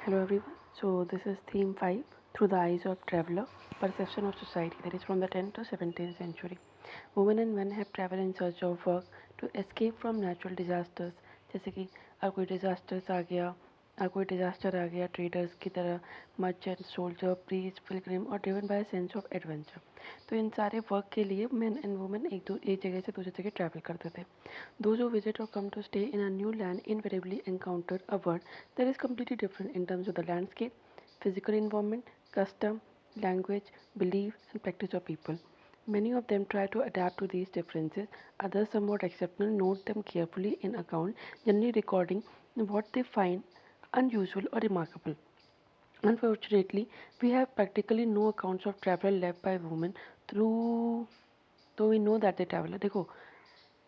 Hello everyone. So this is theme 5 through the eyes of traveler perception of society that is from the 10th to 17th century. Women and men have traveled in search of work to escape from natural disasters जैसे कि कोई disaster आ गया traders की तरह merchant soldier priest Pilgrim और driven by sense of adventure. तो इन सारे work के लिए मेन एंड वुमेन एक जगह से दूसरी जगह ट्रैवल करते थे। Those who visit or come to stay in a new land invariably encounter a world that is completely different in terms of the landscape, physical environment, custom, language, belief, and practice of people. Many of them try to adapt to these differences, others, somewhat exceptional, note them carefully in account, generally recording what they find unusual or remarkable. Unfortunately, we have practically no accounts of travel left by women through, though we know that they travel. देखो,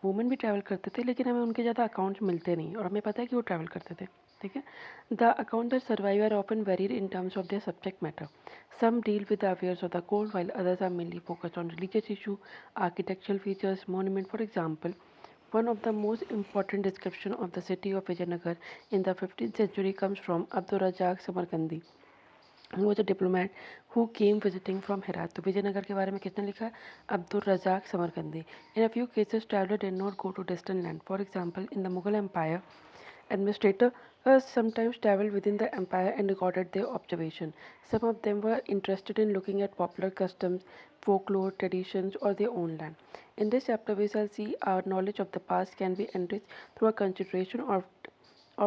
women भी travel करते थे लेकिन हमें उनके ज़्यादा accounts मिलते नहीं और हमें पता है कि वो ट्रैवल करते थे। ठीक है, the account that survive are often varied in terms of their subject matter. Some deal with the affairs of the court while others are mainly focused on religious issue, architectural features, monument. For example, one of the most important description of the city of Vijayanagar in the 15th century comes from Abdur Razzaq Samarkandi, who was a diplomat who came visiting from Herat. तो विजयनगर के बारे में किसने लिखा है? Abdul Razzaq Samarqandi. In a few cases, traveler did not go to distant land. For example, in the Mughal Empire, administrators sometimes traveled within the empire and recorded their observation. Some of them were interested in looking at popular customs, folklore, traditions, or their own land. In this chapter, we shall see our knowledge of the past can be enriched through a consideration of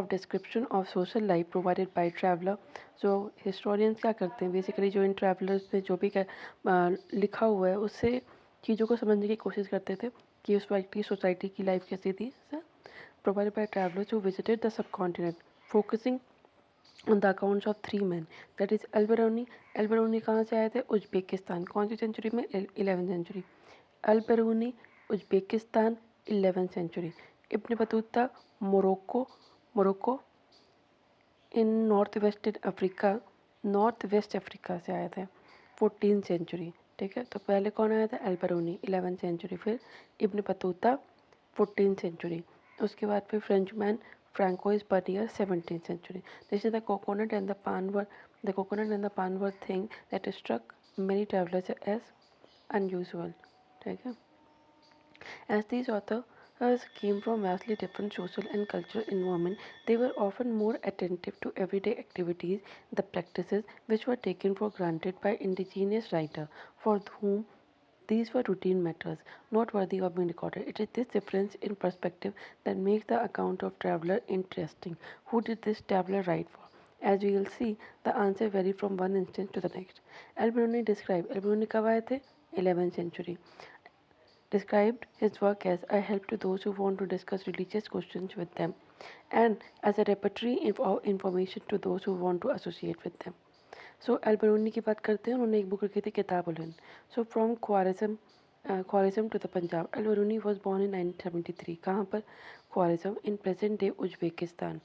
description of social life provided by traveler. जो historians क्या करते हैं basically जो इन travelers ने जो भी लिखा हुआ है उससे चीज़ों को समझने की कोशिश करते थे कि उस वक्त की सोसाइटी की लाइफ कैसी थी। provided by travelers who visited the subcontinent, focusing on the accounts of three men, that is Al-Biruni. Al-Biruni कहाँ से आए थे? उज्बेकिस्तान। कौन सी सेंचुरी में? 11th century. Al-Biruni Uzbekistan 11th century. Ibn Battuta Morocco Morocco in north west Africa से आए थे 14th century. ठीक है, तो पहले कौन आया था? अल-बरूनी 11th सेंचुरी, फिर इब्न बतूता 14th सेंचुरी, उसके बाद फिर Frenchman François Bernier 17th century. This is the coconut and the paan were thing that struck many travellers as unusual. ठीक है, as these authors came from vastly different social and cultural environment, they were often more attentive to everyday activities, the practices which were taken for granted by indigenous writers, for whom these were routine matters, not worthy of being recorded. It is this difference in perspective that makes the account of traveler interesting. Who did this traveler write for? As we will see, the answer varies from one instance to the next. Al-Biruni described. Al-Biruni कब आए थे? 11th century. Described his work as a help to those who want to discuss religious questions with them, and as a repertory of information to those who want to associate with them. सो अल-बरूनी की बात करते हैं, उन्होंने एक book लिखी थी किताबुल हिंद। So from Khwarizm to the Punjab, Al-Biruni was born in 1973। कहाँ पर? Khwarizm in present day Uzbekistan.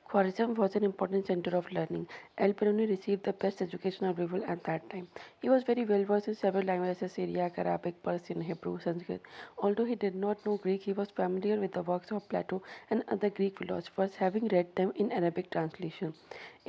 Khwarizm was an important center of learning. Al-Biruni received the best education available at that time. He was very well versed in several languages: Syriac, Arabic, Persian, Hebrew, Sanskrit. Although he did not know Greek, he was familiar with the works of Plato and other Greek philosophers, having read them in Arabic translation.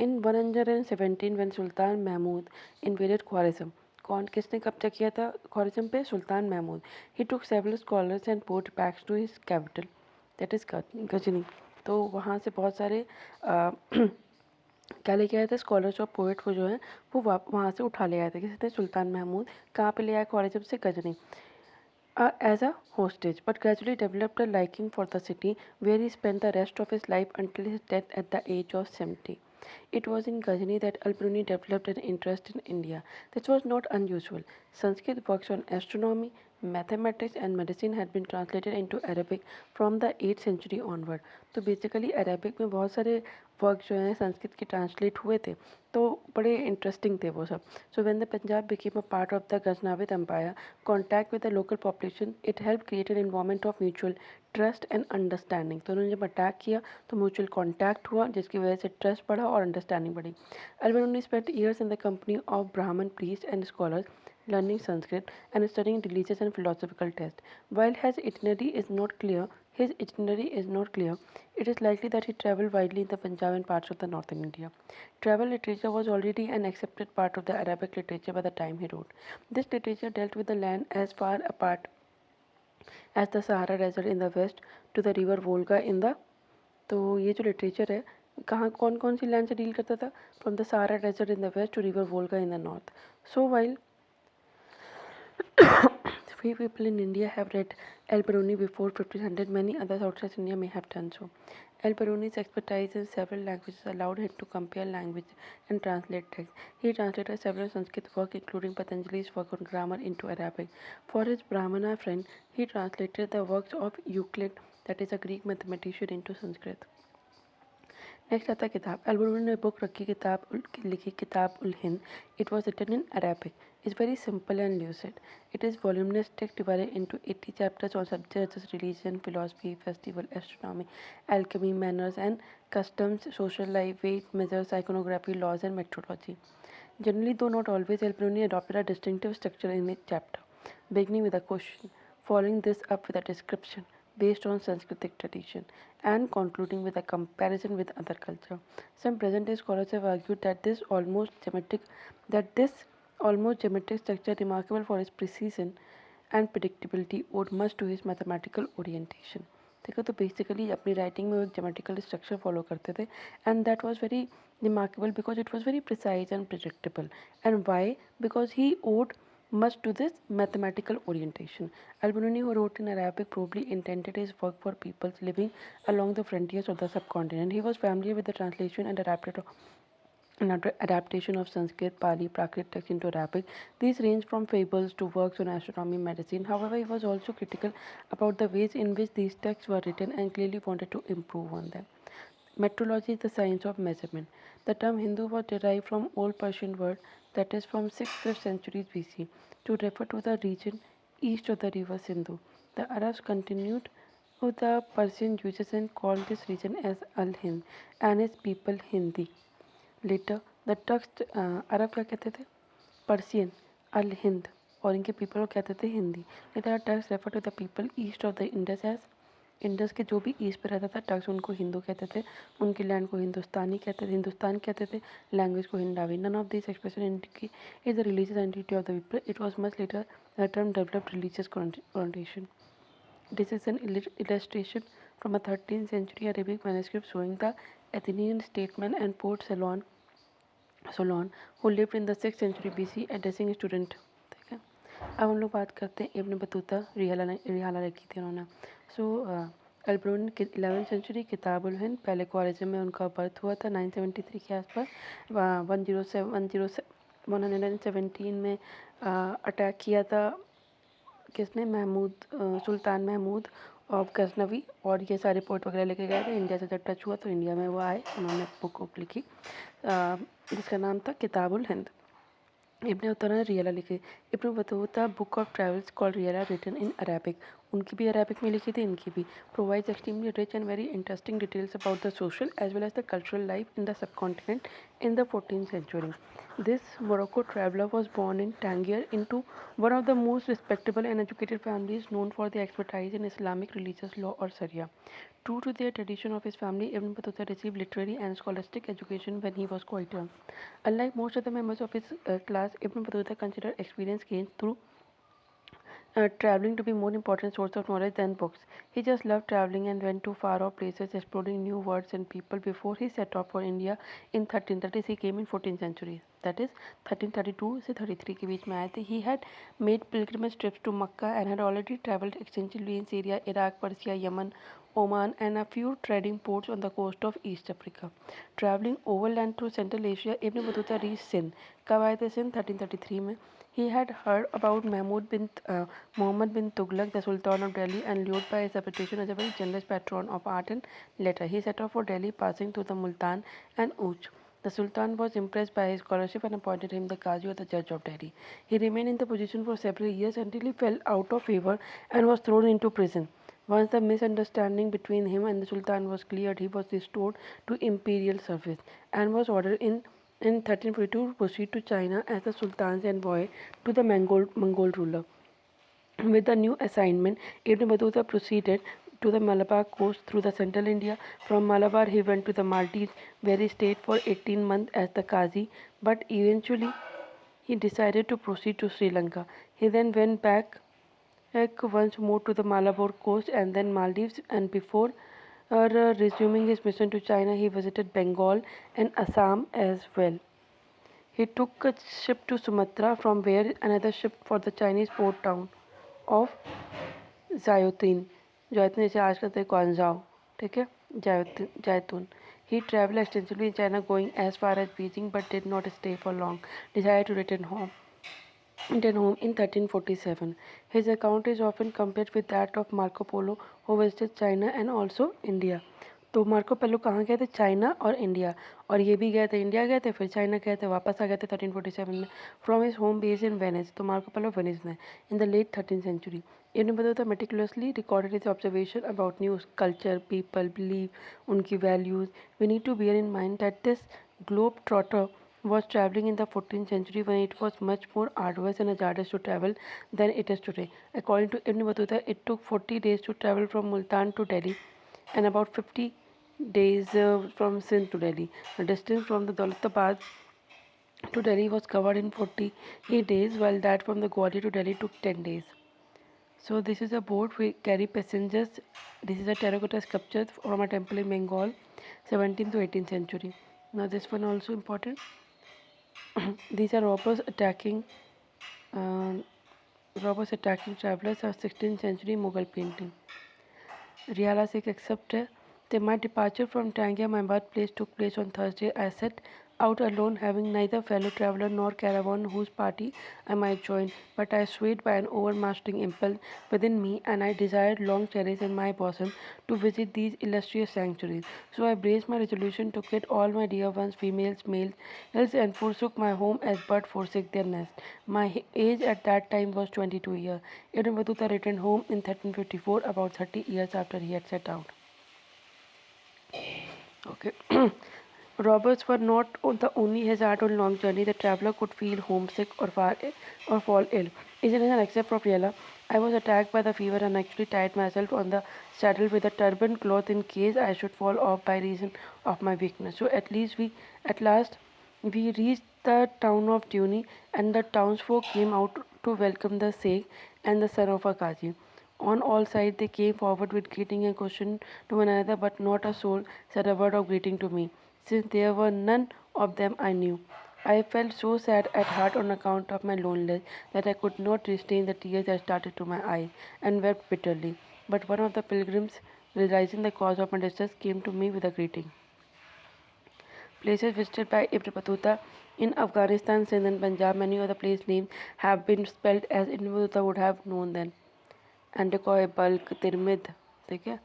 In 117, when Sultan Mahmud invaded Khwarizm, कौन किसने कब्जा किया था ख्वारिज़म पे? सुल्तान Mahmood. He took several scholars and poets back to his capital, that is Ghazni. तो वहाँ से बहुत सारे क्या लेके आए थे? स्कॉलर्स और पोएट को जो है वो वहाँ से उठा ले आए थे। किसी थे? सुल्तान महमूद। कहाँ पे ले आए? ख्वारिज़म से Ghazni as a hostage, but gradually developed a liking for the city, where he spent the rest of his life until his death at the age of 70. It was in Ghazni that Al-Biruni developed an interest in India. This was not unusual. Sanskrit works on astronomy, mathematics and medicine had been translated into Arabic from the 8th century onward. तो basically Arabic में बहुत सारे work जो हैं संस्कृत के translate हुए थे, तो बड़े इंटरेस्टिंग थे वो सब. So when the Punjab became a part of the Ghaznavid empire, contact with the local population, it help create an environment of mutual trust and understanding. तो उन्होंने जब अटैक किया तो म्यूचुअल कॉन्टैक्ट हुआ, जिसकी वजह से ट्रस्ट बढ़ा और अंडरस्टैंडिंग बढ़ी. अल-बिरूनी spent years in the company of Brahmin priests and scholars, learning Sanskrit and studying religious and philosophical texts. While his itinerary is not clear, His itinerary is not clear. It is likely that he traveled widely in the Punjab and parts of the northern India. Travel literature was already an accepted part of the Arabic literature by the time he wrote. This literature dealt with the land as far apart as the Sahara Desert in the west to the river Volga in the. तो ये जो literature है कहाँ कौन कौन सी land से deal करता था, from the Sahara desert in the west to river Volga in the north. So while few people in India have read Al-Biruni before 1500, many others outside India may have done so. Al-Biruni's expertise in several languages allowed him to compare language and translate text. He translated several Sanskrit works, including Patanjali's work on grammar, into Arabic. For his Brahmana friend, he translated the works of Euclid, that is a Greek mathematician, into Sanskrit. Next आता है किताब. Al-Biruni ने book रखी लिखी किताब उल हिंद. It was written in Arabic. It's very simple and lucid. It is voluminous text divided into 80 chapters on subjects such religion, philosophy, festival, astronomy, alchemy, manners and customs, social life, weight measures, iconography, laws and metrology. Generally, though not always, Al-Biruni adopted a distinctive structure in each chapter, beginning with a question, following this up with a description based on Sanskritic tradition, and concluding with a comparison with other culture. Some present-day scholars have argued that this almost geometric structure, remarkable for its precision and predictability, owed much to his mathematical orientation. देखो तो basically अपनी writing में वो एक geometrical structure follow करते थे, and that was very remarkable because it was very precise and predictable. And why? Because he owed much to this mathematical orientation. Al-Biruni, who wrote in Arabic, probably intended his work for peoples living along the frontiers of the subcontinent. He was familiar with the translation and adaptation of Sanskrit, Pali, Prakrit texts into Arabic. These range from fables to works on astronomy, medicine. However, he was also critical about the ways in which these texts were written and clearly wanted to improve on them. Metrology is the science of measurement. The term Hindu was derived from Old Persian word that is from 6th-5th centuries BC to refer to the region east of the river Sindhu. The Arabs continued with the Persian usage and called this region as Al-Hind and its people Hindi. Later, the Turks अरब क्या कहते थे? Persian, अल हिंद, और इनके people को कहते थे Hindi. Later, Turks refer to the people east of the Indus as Indus के जो भी ईस्ट पे रहता था टर्क्स उनको हिंदू कहते थे, उनकी लैंड को हिंदुस्तानी कहते थे, लैंग्वेज को Hindavi. None of this expression indicate is the religious identity of the people. It was much later the term developed religious connotation. This is an illustration from a 13th century Arabic manuscript showing the Athenian statesman and poet Solon, who lived in the 6th century BC, addressing a student. ठीक है. अब हम लोग बात करते हैं Ibn Battuta, रिहाला लिखी थी उन्होंने. सो अल-बिरूनी 11th सेंचुरी, किताब उल हिंद. पहले क्वारिज्म में उनका बर्थ हुआ था 973 के आसपास. 117 में अटैक किया था किसने? सुल्तान महमूद ऑफ गजनवी, और ये सारे पोर्ट वगैरह लेके गए थे. इंडिया से जब टच हुआ तो इंडिया में वो आए, उन्होंने बुक लिखी जिसका नाम था किताब उल हिंद. इब्न बतूता ने रियाला लिखी. Ibn Battuta book of travels called रियाला रिटन इन अरेबिक. उनकी भी अरेबिक में लिखी थी, इनकी भी. Provides extremely rich and very interesting details about the social as well as the cultural life in the subcontinent in the 14th century. This Morocco traveler was born in Tangier into one of the most respectable and educated families known for their expertise in Islamic religious law or Sharia. True to their tradition of his family, Ibn Battuta received literary and scholastic education when he was quite young. Unlike most of the members of his class, Ibn Battuta considered experience gained through traveling to be more important source of knowledge than books. He just loved traveling and went to far off places, exploring new worlds and people. Before he set off for India in 1330s, he came in 14th century. That is 1332 से 33 के बीच में आए थे. He had made pilgrimage trips to Mecca and had already traveled extensively in Syria, Iraq, Persia, Yemen, Oman, and a few trading ports on the coast of East Africa. Traveling overland through Central Asia, Ibn Battuta reached Sindh. कब आए थे सिंध? 1333 में. He had heard about Muhammad bin Tughlaq, the Sultan of Delhi, and lured by his reputation as a very generous patron of art and letter. He set off for Delhi, passing through the Multan and Uch. The Sultan was impressed by his scholarship and appointed him the Qazi or the judge of Delhi. He remained in the position for several years until he fell out of favor and was thrown into prison. Once the misunderstanding between him and the Sultan was cleared, he was restored to imperial service and was ordered in 1342 to proceed to China as the Sultan's envoy to the Mongol ruler. With the new assignment, Ibn Battuta proceeded to the Malabar coast through the central India. From Malabar, he went to the Maldives, where he stayed for 18 months as the Qazi, but eventually he decided to proceed to Sri Lanka. He then went back once more to the Malabar coast and then Maldives, and before resuming his mission to China, he visited Bengal and Assam as well. He took a ship to Sumatra, from where another ship for the Chinese port town of ज़ायोतिन, ज़ायोतिन जैसे आज कहते हैं क्वांजाओ, ठीक है, ज़ायतून. He traveled extensively in China, going as far as Beijing, but did not stay for long. Decided to return home in 1347. His account is often compared with that of Marco Polo, who visited China and also India. तो Marco Polo कहाँ गए थे? China और India, और ये भी गए थे, इंडिया गए थे, फिर चाइना गए थे, वापस आ गए थे 1347 में from his home base in Venice. तो मार्को पोलो वेनिस में in the late 13th century. इन्होंने बताया meticulously recorded his observation about news, culture, people, belief, उनकी values. We need to bear in mind that this globe trotter was traveling in the 14th century when it was much more arduous and hazardous to travel than it is today. According to Ibn Battuta, it took 40 days to travel from Multan to Delhi and about 50 days from Sindh to Delhi. The distance from the Daulatabad to Delhi was covered in 48 days, while that from the Gwalior to Delhi took 10 days. So this is a boat we carry passengers. This is a terracotta sculpture from a temple in Bengal, 17th to 18th century. Now this one also important. These are uh, robbers attacking travelers, a 16th century Mughal painting. Riala Sikh accepted that my departure from Tangia, my birthplace, took place on Thursday. I set out alone, having neither fellow traveller nor caravan whose party I might join, but I swayed by an overmastering impulse within me, and I desired long cherished in my bosom to visit these illustrious sanctuaries. So I braced my resolution to quit all my dear ones, females, males, else, and forsook my home as birds forsake their nest. My age at that time was 22 years. Ibn Battuta returned home in 1354, about 30 years after he had set out. Okay. Robbers were not the only hazard on long journey. The traveler could feel homesick or fall ill. Isn't it an except for Riela? I was attacked by the fever and actually tied myself on the saddle with a turban cloth in case I should fall off by reason of my weakness. So at last, we reached the town of Tuni, and the townsfolk came out to welcome the Sheikh and the son of a Qazi. On all sides they came forward with greeting and question to one another, but not a soul said a word of greeting to me, since there were none of them I knew. I felt so sad at heart on account of my loneliness that I could not restrain the tears that started to my eyes, and wept bitterly. But one of the pilgrims, realizing the cause of my distress, came to me with a greeting. Places visited by Ibn Battuta in Afghanistan, Sindh and Punjab. Many of the place names have been spelled as Ibn Battuta would have known them. Andkhoy Balkh Tirmid, ठीक है.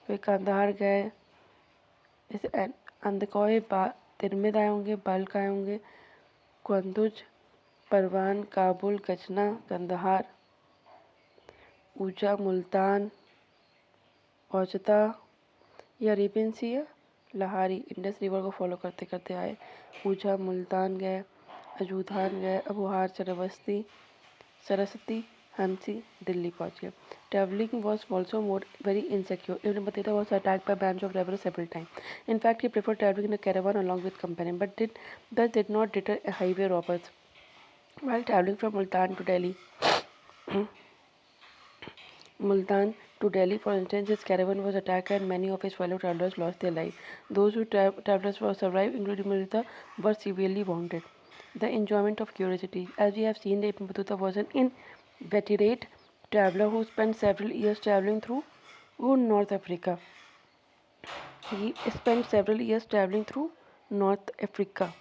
फिर कंधार गए, इस अंधकोय तिरमिद आए होंगे, bulk आए होंगे, Kunduz, परवान, काबुल, गजना, कंधार, ऊजा, मुल्तान, औजता, ये अरेबियन सी है, लहारी, इंडस रिवर को फॉलो करते करते आए. ऊजा, मुल्तान गए, अजूधान गए, अबुहार, सरस्वती, हंसी, दिल्ली पहुंच गए. Traveling was also very insecure. Ibn Battuta was attacked by bands of rebels several times. In fact, he preferred traveling in a caravan along with companions, but did not deter highway robbers. While traveling from Multan to Delhi, for instance, his caravan was attacked and many of his fellow travelers lost their lives. Those who travelers were survived, including Mulita, were severely wounded. The enjoyment of curiosity. As we have seen, Ibn Battuta was an inveterate traveler who spent several years traveling through North Africa. He spent several years traveling through North Africa,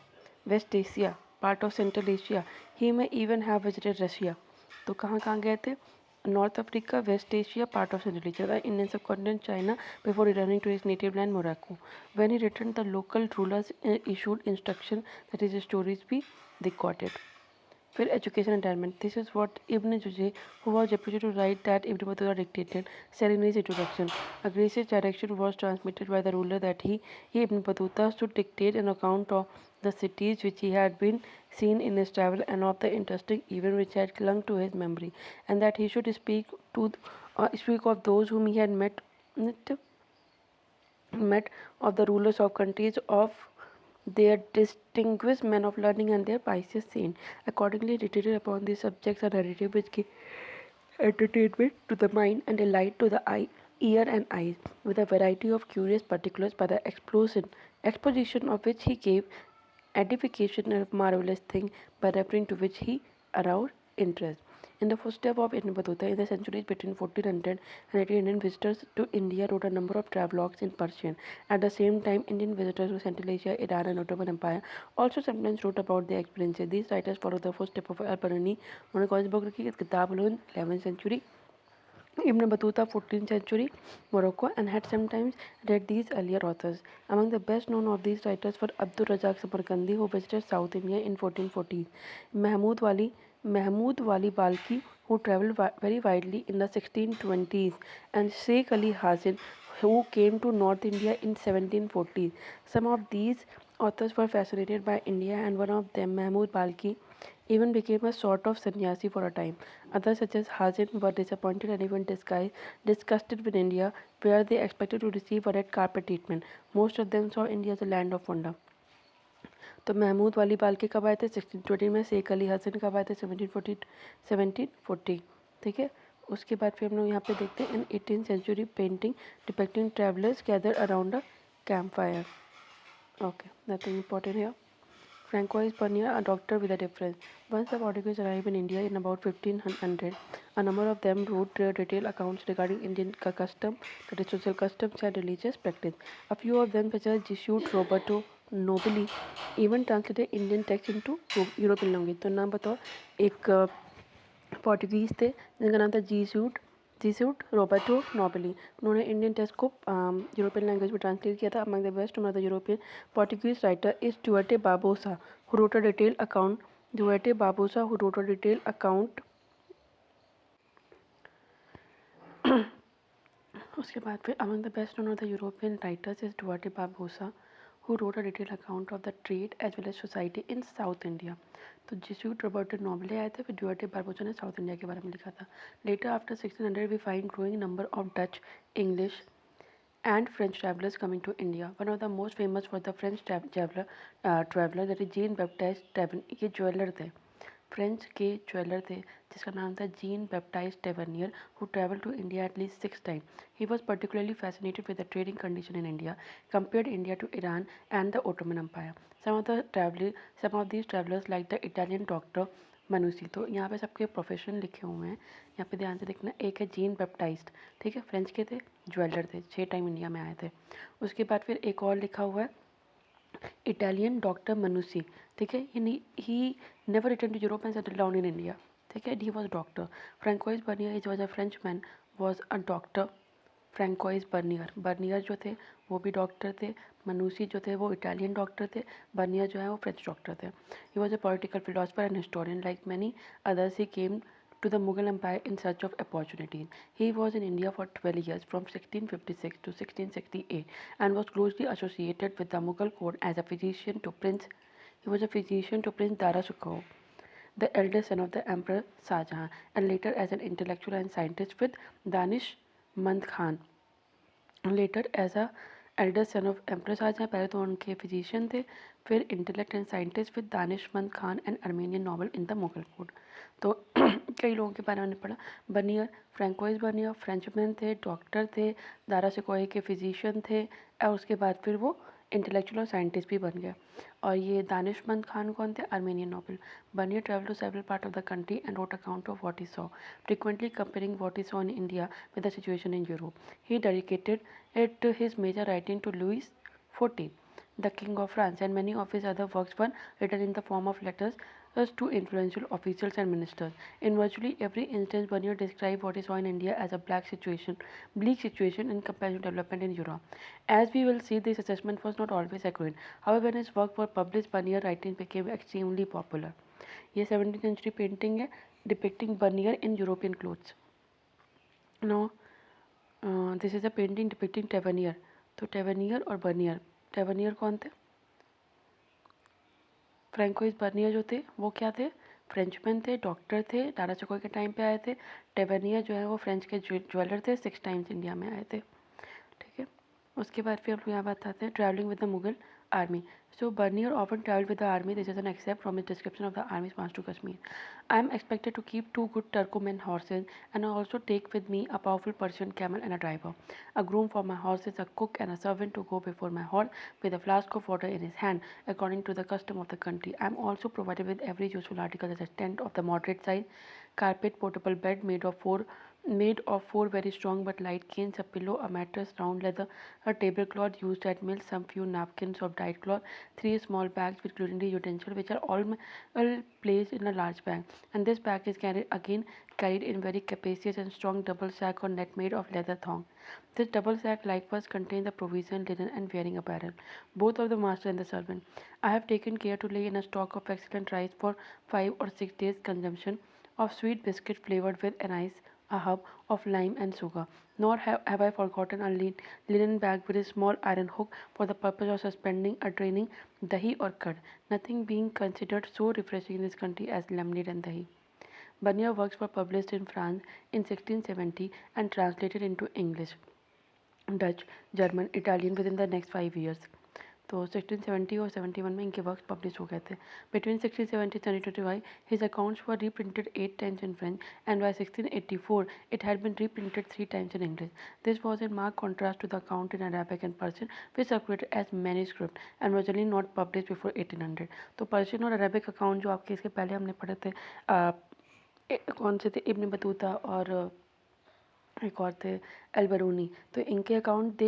West Asia, part of Central Asia. He may even have visited Russia. तो कहाँ कहाँ गए थे? North Africa, West Asia, part of Central Asia, the Indian subcontinent, China, before returning to his native land, Morocco. When he returned, the local rulers issued instruction that his stories be recorded. फिर education and environment. This is what Ibn Juzay, who was deputy to write that Ibn Battuta dictated, said in his introduction. A gracious direction was transmitted by the ruler that he Ibn Battuta, should dictate an account of the cities which he had been seen in his travel and of the interesting event which had clung to his memory, and that he should speak to speak of those whom he had met of the rulers of countries, of their distinguished men of learning and their pious saint. Accordingly, literature upon these subjects are narrative which give entertainment to the mind and delight to the ear and eyes, with a variety of curious particulars, by the exposition of which he gave edification of marvelous things, by referring to which he aroused interest. In the footsteps of Ibn Battuta, in the centuries between 1400 and 1800, visitors to India wrote a number of travelogues in Persian. At the same time, Indian visitors to Central Asia, Iran, and Ottoman Empire also sometimes wrote about their experiences. These writers followed the footsteps of Al-Biruni, उन्होंने कौन सी book लिखी? किताब 11th century. Ibn Battuta, 14th century Morocco, and had sometimes read these earlier authors. Among the best known of these writers were Abdul Razak Samarkandi, who visited South India in 1440, Mahmud Wali Balki, who travelled very widely in the 1620s, and Sheikh Ali Hasan, who came to North India in 1740s. Some of these authors were fascinated by India, and one of them, Mahmud Balki, even became a sort of sannyasi for a time. Others, such as Hazin, were disappointed and even disgusted with India, where they expected to receive a red carpet treatment. Most of them saw India as a land of wonder. तो महमूद वाली बाल्की कब आए थे? 1620 में. शेख अली हसन कब आए थे? 1740. ठीक है. उसके बाद फिर हम लोग यहाँ पे देखते हैं इन 18th century painting depicting travellers gather around a camp fire. Okay, nothing important here. Francois Bernier, a doctor with a difference. Once the Portuguese arrived in India in about 1500, a number of them wrote detailed accounts regarding Indian custom, that is social customs and religious practice. A few of them, such as Jesuit Roberto Nobili, even translated Indian texts into European language. तो नाम बताओ. एक Portuguese थे जिनका नाम था जीसूट Roberto Nobili. उन्होंने Indian text को यूरोपियन लैंग्वेज में ट्रांसलेट किया था. Among the best the European Portuguese writer is Duarte Barbosa, who wrote a detail account. Duarte Barbosa, who wrote a detail account. उसके बाद फिर among the best the European writers is Duarte Barbosa, who wrote a detailed account of the trade as well as society in South India. तो जेसूट Roberto नोबले आए थे, फिर Duarte Barbosa ने south India के बारे में लिखा था. Later after 1600 we find growing number of Dutch, English and French travelers coming to India. One of the most famous was the French traveler that is Jean Baptiste Tavernier. ये jeweller थे, French के jeweller थे जिसका नाम था gene baptise Tavernier, who traveled to India at least 6 times. He was particularly fascinated with the trading condition in India, compared India to Iran and the Ottoman Empire. Some of these travelers like the Italian doctor मनुसी. तो यहाँ पे सबके profession लिखे हुए हैं, यहाँ पे ध्यान से देखना. एक है जीन बैप्टाइस्ट, ठीक है, फ्रेंच के थे, ज्वेलर थे, 6 टाइम इंडिया में आए थे. उसके बाद फिर एक और लिखा हुआ है इटालियन डॉक्टर मनुसी, ठीक है. He never return to Europe and settle down in India, ठीक है. He was doctor. Francois Bernier was a French man, was a doctor. Francois Bernier जो थे वो भी डॉक्टर थे. मनुसी जो थे वो इटालियन डॉक्टर थे. बर्नियर जो है वो फ्रेंच डॉक्टर थे. He was a political philosopher and historian. Like many others he came to the Mughal Empire in search of opportunities. He was in India for 12 years, from 1656 to 1668, and was closely associated with the Mughal court as a physician to Prince. He was a physician to Prince Dara Shikoh, the eldest son of the Emperor Shah Jahan, and later as an intellectual and scientist with Danishmand Khan. Later as a elder son of empress Shahjahan. पहले तो उनके physician थे, फिर intellect and scientist with Danishmand Khan and Armenian novel in the Mughal court. तो कई लोगों के बारे में पढ़ा. बर्नियर, फ्रैंकोइस बर्नियर फ्रेंचमैन थे, डॉक्टर थे, दारा सिकोही के फिजिशियन थे, और उसके बाद फिर वो इंटेलेक्चुअल और साइंटिस्ट भी बन गया. और ये दानिशमंद खान कौन थे? Armenian noble. Bernier travel to several part of the country and wrote account of what he saw, frequently comparing what he saw in India with the situation in Europe. He dedicated his major writing to Louis XIV, the King of France, and many of his other works were written in the form of letters to influential officials and ministers. In virtually every instance, Bernier described what he saw in India as a bleak situation in comparison to development in Europe. As we will see, this assessment was not always accurate. However, when his work was published, Bernier writing became extremely popular. ये 17th century painting है depicting Bernier in European clothes. Now, this is a painting depicting Tavernier. तो Tavernier और Bernier. Tavernier कौन थे? François Bernier जो थे वो क्या थे? फ्रेंचमैन थे, डॉक्टर थे, टाटा चकोर के टाइम पे आए थे। टेवर्नियर जो है वो फ्रेंच के ज्वेलर थे, 6 टाइम्स इंडिया में आए थे। ठीक है, उसके बाद फिर हम यहाँ बात आते हैं travelling with the Mughal army. So Bernier often traveled with the army. This is an excerpt from his description of the army's march to Kashmir. I am expected to keep 2 good Turkoman horses, and I also take with me a powerful Persian camel and a driver, a groom for my horses, a cook, and a servant to go before my horse with a flask of water in his hand, according to the custom of the country. I am also provided with every useful article such as tent of the moderate size, carpet, portable bed made of four very strong but light canes, a pillow, a mattress, round leather, a tablecloth used at meals, some few napkins of dyed cloth, 3 small bags with culinary utensils, which are all placed in a large bag. And this bag is carried in very capacious and strong double sack or net made of leather thong. This double sack likewise contains the provision, linen, and wearing apparel, both of the master and the servant. I have taken care to lay in a stock of excellent rice for 5 or 6 days' consumption, of sweet biscuit flavored with anise, a hub of lime and sugar. Nor have I forgotten a linen bag with a small iron hook for the purpose of suspending or draining dahi or curd, nothing being considered so refreshing in this country as lemonade and dahi. Bunyan's works were published in France in 1670 and translated into English, Dutch, German, Italian within the next 5 years. तो 1670 और 71 में इनके works publish हो गए थे. Between 1670 and 1725, his accounts were reprinted 8 times in French, and by 1684 it had been reprinted 3 times in English. This was in marked contrast to the account in Arabic and Persian, which circulated as manuscript and was generally not published before 1800. तो Persian और Arabic account जो आपके इसके पहले हमने पढ़े थे, कौन से थे, इब्न बतूता और एक और थे अल्बरूनी. तो इनके account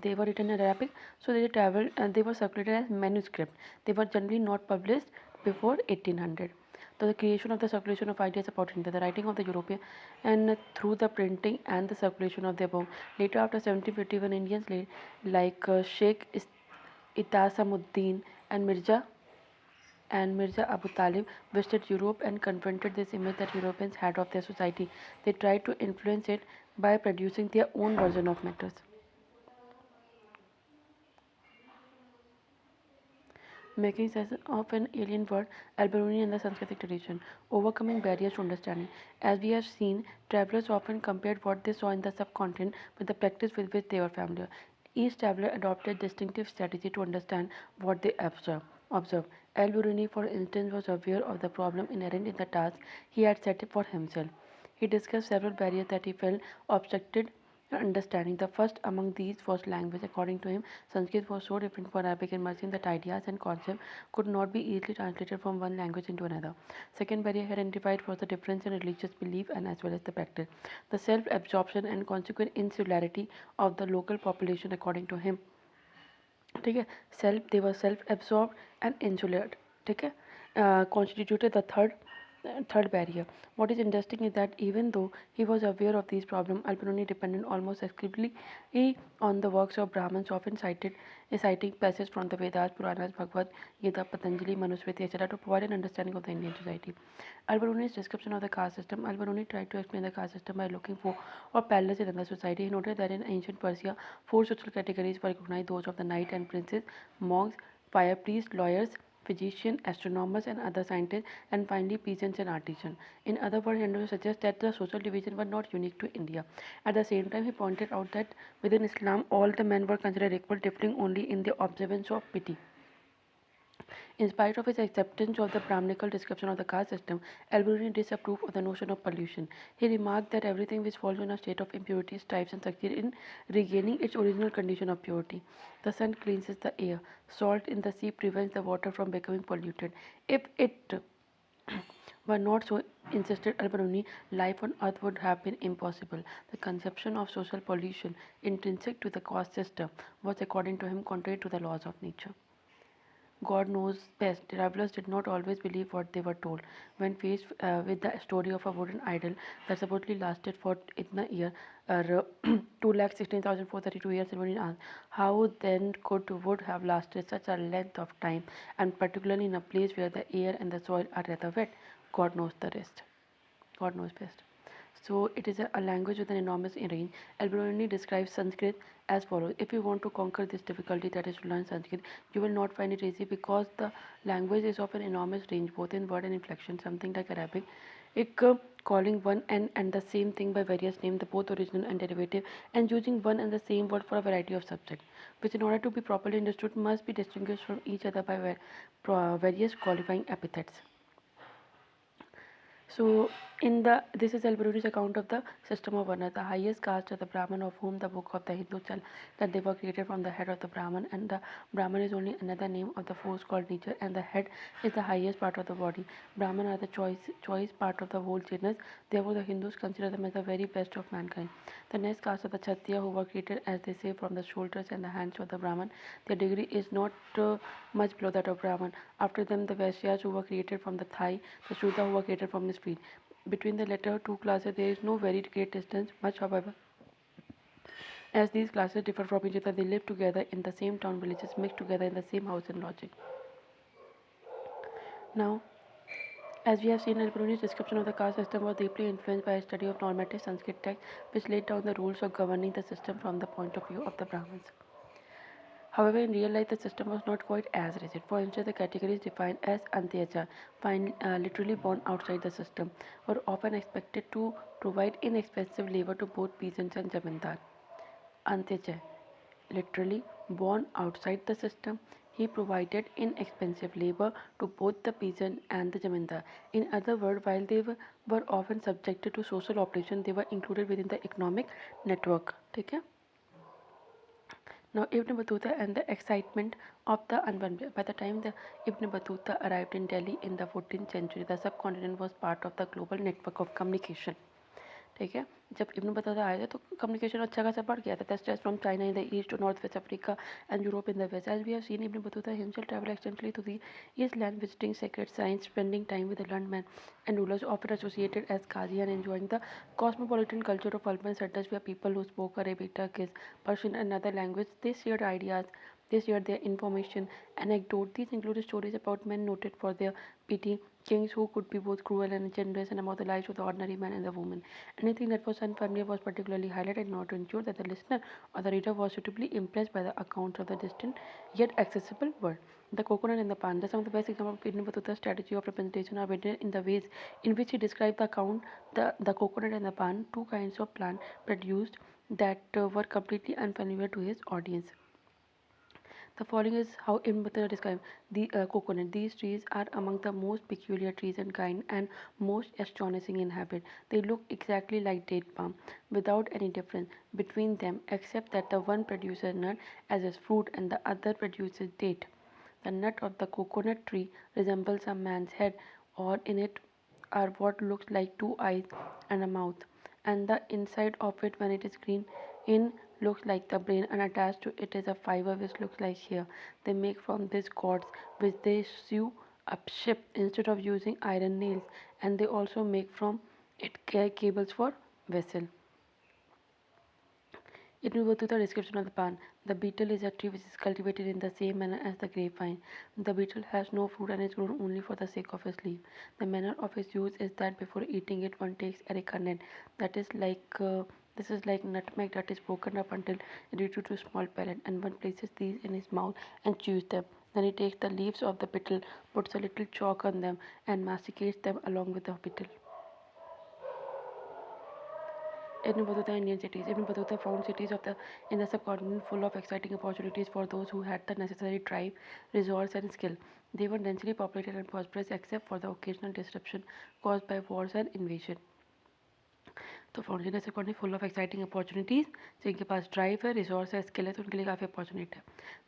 they were written in Arabic, so they travel they were circulated as manuscript. They were generally not published before 1800. So the creation of the circulation of ideas about India, the writing of the European, and through the printing and the circulation of the above. Later, after 1751, Indians like Sheikh Itasamuddin and Mirza Abu Talib visited Europe and confronted this image that Europeans had of their society. They tried to influence it by producing their own version of matters. Making sense of an alien world, Alberoni and the Sanskritic tradition, overcoming barriers to understanding. As we have seen, travelers often compared what they saw in the subcontinent with the practice with which they were familiar. Each traveler adopted distinctive strategy to understand what they observe. Al-Biruni, for instance, was aware of the problem inherent in the task he had set for himself. He discussed several barriers that he felt obstructed understanding. The first among these was language. According to him, Sanskrit was so different from Arabic in Muslim that ideas and concepts could not be easily translated from one language into another. Second barrier he identified was the difference in religious belief and as well as the practice. The self-absorption and consequent insularity of the local population, according to him. ठीक है, they were self absorbed and insular. ठीक है, constituted the third barrier. What is interesting is that even though he was aware of these problems, Alberoni depended almost exclusively on the works of Brahmins, often citing passages from the Vedas, Puranas, Bhagavad Gita, Patanjali, Manusmriti, etc., to provide an understanding of the Indian society. Alberoni's description of the caste system. Alberoni tried to explain the caste system by looking for parallels in other society. He noted that in ancient Persia, 4 social categories were recognized: those of the knight and princes, monks, fire priests, lawyers, physicians, astronomers, and other scientists, and finally peasants and artisans. In other words, Henry suggests that the social division were not unique to India. At the same time, he pointed out that within Islam, all the men were considered equal, differing only in the observance of piety. In spite of his acceptance of the Brahminical description of the caste system, Alberoni disapproved of the notion of pollution. He remarked that everything which falls in a state of impurity strives and succeeds in regaining its original condition of purity. The sun cleanses the air. Salt in the sea prevents the water from becoming polluted. If it were not so, insisted Alberoni, life on earth would have been impossible. The conception of social pollution intrinsic to the caste system was, according to him, contrary to the laws of nature. God knows best. Travelers did not always believe what they were told. When faced with the story of a wooden idol that supposedly lasted for itna year, 2,16,432 years, everyone asked, how then could wood have lasted such a length of time, and particularly in a place where the air and the soil are rather wet? God knows the rest. God knows best. So it is a language with an enormous range. Al-Biruni describes Sanskrit as follows: if you want to conquer this difficulty, that is to learn Sanskrit, you will not find it easy because the language is of an enormous range, both in word and inflection, something like Arabic. It, calling one and the same thing by various names, the both original and derivative, and using one and the same word for a variety of subjects, which in order to be properly understood must be distinguished from each other by various qualifying epithets. So, in the this is Al-Biruni's account of the system of Varna. The highest caste are the Brahman, of whom the book of the Hindus tell that they were created from the head of the Brahman, and the Brahman is only another name of the force called nature, and the head is the highest part of the body. Brahman are the choice part of the whole genus. Therefore, the Hindus consider them as the very best of mankind. The next caste are the Kshatriya, who were created, as they say, from the shoulders and the hands of the Brahman. Their degree is not much below that of Brahman. After them, the Vaishyas, who were created from the thigh, the Shudra, who were created from the feet. Between the latter two classes, there is no very great distance, much however. As these classes differ from each other, they live together in the same town villages, mixed together in the same house and lodging. Now, as we have seen, Al-Biruni's description of the caste system was deeply influenced by a study of normative Sanskrit texts, which laid down the rules of governing the system from the point of view of the Brahmins. However, in real life, the system was not quite as rigid. For instance, the categories defined as antyacha, literally born outside the system, were often expected to provide inexpensive labor to both peasants and zamindar. Antyacha, literally born outside the system, he provided inexpensive labor to both the peasant and the zamindar. In other words, while they were often subjected to social oppression, they were included within the economic network. Okay? Now, Ibn Battuta and the excitement of the unburned. By the time the Ibn Battuta arrived in Delhi in the 14th century, the subcontinent was part of the global network of communication. ठीक है, जब Ibn Battuta आए थे तो communication अच्छा खासा बढ़ गया था. The stress from China in the east to northwest Africa and Europe in the west. As we have seen, Ibn Battuta himself traveled extensively to the East land, visiting sacred sites, spending time with the learned men and rulers, often associated as Qazi, and enjoying the cosmopolitan culture of urban settlements where people who spoke Arabic, Turkish, Persian, and other languages. They shared ideas. They shared their information, anecdotes. These included stories about men noted for their piety, kings who could be both cruel and generous, and about the lives of the ordinary man and the woman. Anything that was unfamiliar was particularly highlighted in order to ensure that the listener or the reader was suitably impressed by the accounts of the distant yet accessible world. The coconut and the pan. Some of the best examples of Ibn Battuta's strategy of representation are written in the ways in which he described the account, the coconut and the pan, two kinds of plant produced that were completely unfamiliar to his audience. The following is how Ibn Battuta described the coconut. These trees are among the most peculiar trees in kind and most astonishing in habit. They look exactly like date palm, without any difference between them except that the one produces nut as its fruit and the other produces date. The nut of the coconut tree resembles a man's head, or in it are what looks like two eyes and a mouth, and the inside of it, when it is green in, looks like the brain, and attached to it is a fiber which looks like hair. They make from this cords which they sew up ship instead of using iron nails, and they also make from it cables for vessel. It will go to the description of the pan. The beetle is a tree which is cultivated in the same manner as the grapevine. The beetle has no fruit and is grown only for the sake of its leaf. The manner of its use is that before eating it, one takes areca nut. That is like this is like nutmeg that is broken up until reduced to small pellet, and one places these in his mouth and chews them. Then he takes the leaves of the beetle, puts a little chalk on them, and masticates them along with the beetle. Ibn Battuta Indian cities. Ibn Battuta found cities of the in the subcontinent full of exciting opportunities for those who had the necessary drive, resource, and skill. They were densely populated and prosperous, except for the occasional disruption caused by wars and invasion. तो foundation ऐसे पढ़ने full of exciting opportunities जिनके पास drive है resource है skill है तो उनके लिए काफ़ी अपॉर्चुनिटी है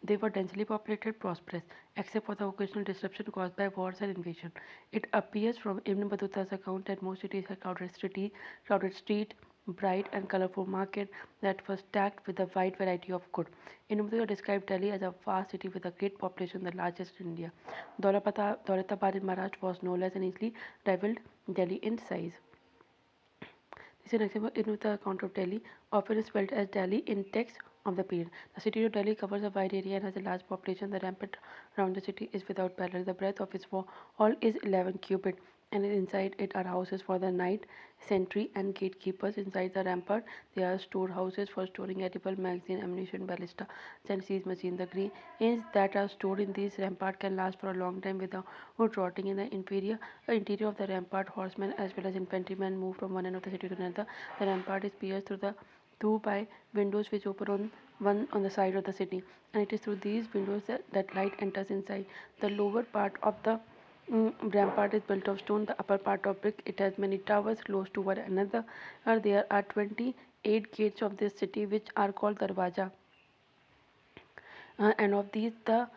they were densely populated prosperous except for the occasional disruption caused by wars and invasion it appears from Ibn Battuta's account that most cities had crowded street, bright and colorful market that was stacked with a wide variety of good. Ibn Battuta described Delhi as a vast city with a great population, the largest in India. Daulatabad in Maharashtra was no less and easily rivaled Delhi in size. This is an example in the account of Delhi, often spelled as Delhi in text of the period. The city of Delhi covers a wide area and has a large population. The rampart around the city is without parallel. The breadth of its wall is 11 cubit, and inside it are houses for the night sentry and gatekeepers. Inside the rampart, there are storehouses for storing edible, magazine, ammunition, ballista, and siege machine. The grains that are stored in these rampart can last for a long time without rotting. In the interior of the rampart, horsemen as well as infantrymen move from one end of the city to another. The rampart is pierced through by windows which open on one on the side of the city, and it is through these windows that light enters inside. The lower part of the rampart is built of stone, the upper part of brick. It has many towers close to one another. There are 28 gates of this city which are called Darwaja. And of these, the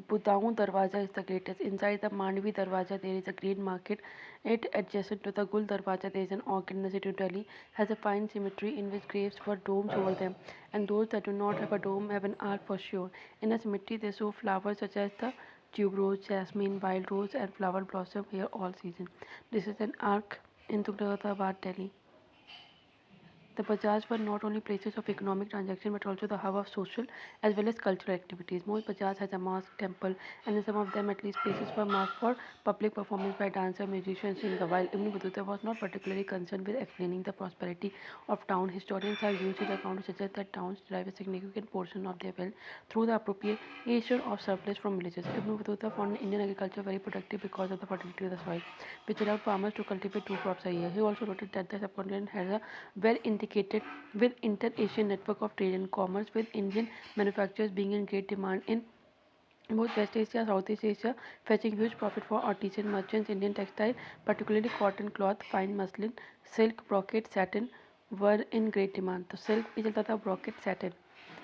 Budaun Darwaja is the greatest. Inside the Mandvi Darwaja, there is a grain market. It adjacent to the Gul Darwaja, there is an orchid in the city of Delhi. Has a fine symmetry in which graves for domes over them, and those that do not have a dome have an arc for sure. In a symmetry, they show flowers such as the tuberose, jasmine, wild rose, and flower blossom here all season. This is an arc in Tughlaqabad, Delhi. The bazaars were not only places of economic transaction but also the hub of social as well as cultural activities. Most bazaars has a mosque, temple, and in some of them at least places were marked for public performance by dancer, musicians, singer. While Ibn Battuta was not particularly concerned with explaining the prosperity of town, historians have used his account to suggest that towns derive a significant portion of their wealth through the appropriation of surplus from villages. Ibn Battuta found Indian agriculture very productive because of the fertility of the soil, which allowed farmers to cultivate 2 crops a year. He also noted that the subcontinent has a well indicated with inter-Asian network of trade and commerce, with Indian manufacturers being in great demand in both West Asia, Southeast Asia, fetching huge profit for artisan merchants. Indian textile, particularly cotton cloth, fine muslin, silk, brocade, satin, were in great demand. तो silk भी चलता था, brocade, satin.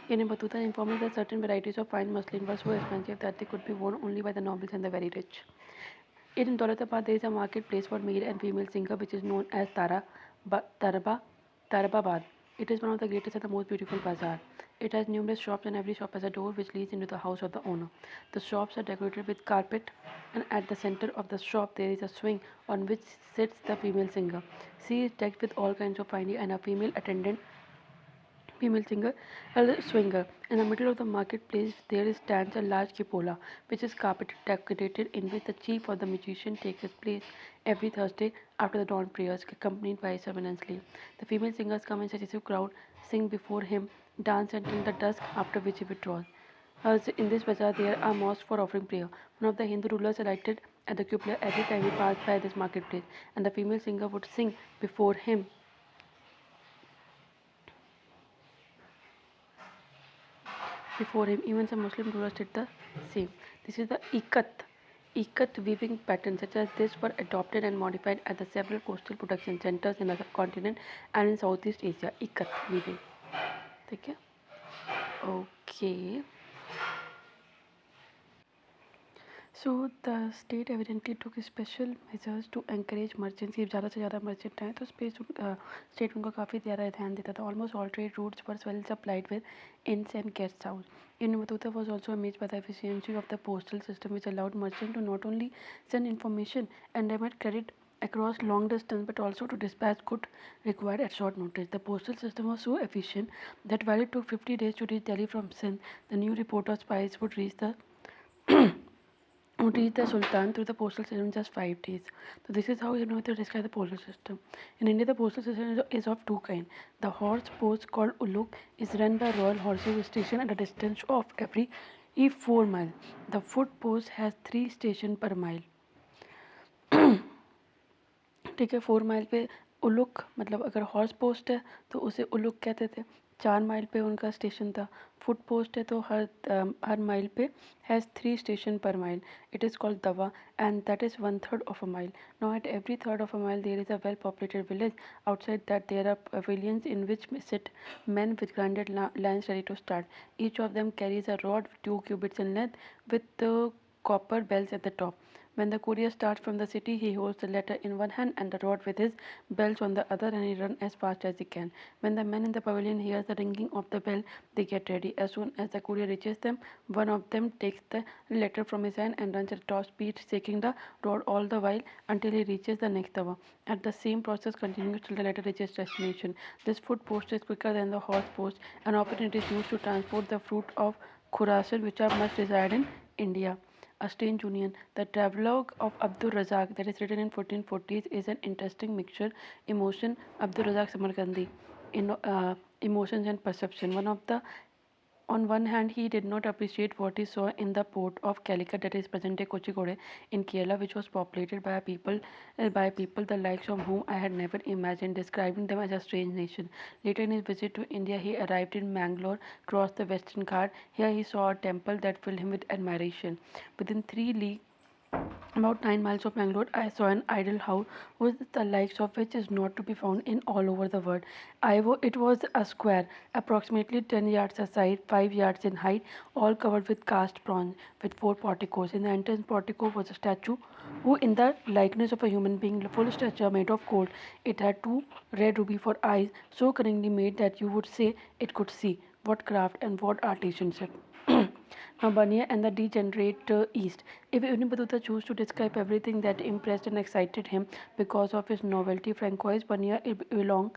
In Batuta informed that certain varieties of fine muslin were so expensive that they could be worn only by the nobles and the very rich. In Daulatabad, there is a marketplace for male and female singer which is known as Tarababad. It is one of the greatest and the most beautiful bazaar. It has numerous shops and every shop has a door which leads into the house of the owner. The shops are decorated with carpet, and at the center of the shop there is a swing on which sits the female singer. She is decked with all kinds of finery and a female attendant female singer, a swinger. In the middle of the marketplace, there stands a large cupola, which is carpeted decorated, in which the chief or the magician takes his place every Thursday after the dawn prayers, accompanied by a surveillance slave. The female singers come in successive crowd, sing before him, dance until the dusk, after which he withdraws. In this bazaar, there are mosques for offering prayer. One of the Hindu rulers alighted at the cupola every time he passed by this marketplace, and the female singer would sing before him. Even some Muslim rulers did the same. This is the Ikat weaving pattern such as this were adopted and modified at the several coastal production centers in the subcontinent and in Southeast Asia. Ikat weaving. ठीक है? Okay. So the state evidently took special measures to encourage merchants. if ज़्यादा से ज़्यादा merchant आए तो state उनको काफ़ी ज़्यादा ध्यान देता था. Almost all trade routes were well supplied with inns and guest house. Ibn Battuta was also amazed by the efficiency of the postal system, which allowed merchants to not only send information and remit credit across long distance but also to dispatch goods required at short notice. The postal system was so efficient that while it took 50 days to reach Delhi from Sindh, the new report of spies would reach the Sultan through the postal system in just 5 days. So this is how you know to describe the postal system. In India, the postal system is of two kinds. The horse post called Uluk is run by Royal Horses Station at a distance of every 4 miles. The foot post has 3 stations per mile. ठीक है. 4 mile पे उलुक मतलब अगर horse post है तो उसे उलुक कहते थे. 4 माइल पे उनका स्टेशन था. फुट पोस्ट है तो हर माइल पे हैज़ 3 स्टेशन पर माइल. इट इज़ कॉल्ड दवा and that is 1/3 of a mile. Now at every third of a mile there is a well populated village. Outside that there are pavilions in which sit men with grinded lines ready to start. Each of them carries a rod 2 cubits in length with copper bells at the top. When the courier starts from the city, he holds the letter in one hand and the rod with his bells on the other, and he runs as fast as he can. When the men in the pavilion hear the ringing of the bell, they get ready. As soon as the courier reaches them, one of them takes the letter from his hand and runs at top speed, shaking the rod all the while until he reaches the next tower. And the same process continues till the letter reaches destination. This foot post is quicker than the horse post, and often it is used to transport the fruit of Khurasan, which are much desired in India. A Strange Union. The travelogue of Abdul Razak, that is written in 1440s, is an interesting mixture emotion. Abdul Razak Samarkandi, emotions and perception. On one hand, he did not appreciate what he saw in the port of Calicut, that is present-day Kochigode in Kerala, which was populated by people the likes of whom I had never imagined, describing them as a strange nation. Later in his visit to India, he arrived in Mangalore, crossed the Western Ghat. Here he saw a temple that filled him with admiration. Within 3 leagues about 9 miles of Mangalore, I saw an idol house with the likes of which is not to be found in all over the world. It was a square, approximately 10 yards aside, 5 yards in height, all covered with cast bronze, with 4 porticos. In the entrance portico was a statue who, in the likeness of a human being, a full statue made of gold. It had 2 red ruby for eyes, so cunningly made that you would say it could see. What craft and what artisanship! Now, Bania and the degenerate East. If Ibn Battuta chose to describe everything that impressed and excited him because of his novelty, Francois Bania belonged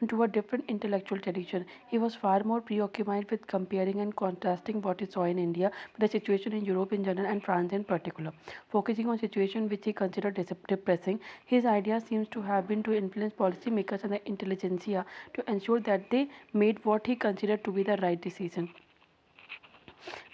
to a different intellectual tradition. He was far more preoccupied with comparing and contrasting what he saw in India with the situation in Europe in general and France in particular. Focusing on situations which he considered depressing, his idea seems to have been to influence policymakers and the intelligentsia to ensure that they made what he considered to be the right decision.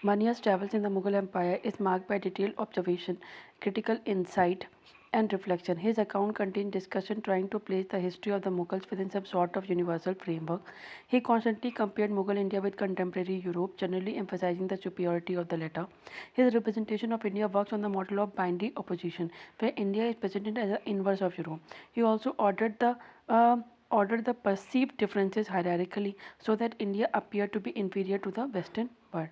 Mania's travels in the Mughal Empire is marked by detailed observation, critical insight, and reflection. His account contains discussion trying to place the history of the Mughals within some sort of universal framework. He constantly compared Mughal India with contemporary Europe, generally emphasizing the superiority of the latter. His representation of India works on the model of binary opposition, where India is presented as the inverse of Europe. He also ordered the perceived differences hierarchically so that India appeared to be inferior to the Western world.